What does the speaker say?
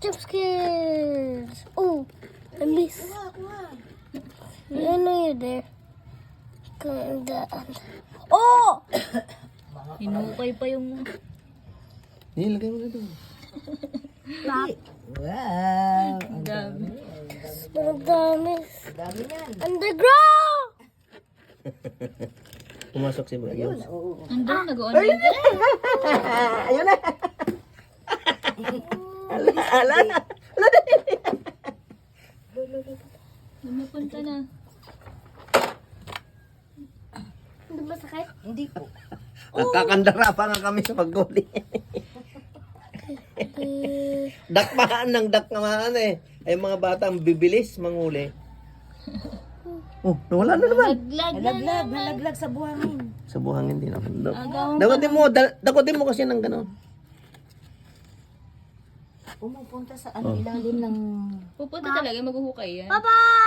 Jump scares! Oh, I missed. I know you're there. Come down. Oh! Hinukay pa yung... Lagay mo na doon. Stop. Wow. Ang dami. Ang dami. Dami yan. Underground! Pumasok si Brian. Oo. Andun, nag-online ka. Ayun na. Ala. Lumapunta na. Hindi ba sakit? Hindi po. Nagkakandara pa nga kami sa paghuli. Dakmaan ng dakmaan eh. Ay mga bata ang bibilis manghuli. Oh, nawala na naman. Nalaglag sa buhangin. Sa buhangin din ako. Agaw. Dakotin mo kasi ng gano'n. Pumupunta sa ilalim ng... Pupunta talaga, maghuhukay yan. Bye-bye!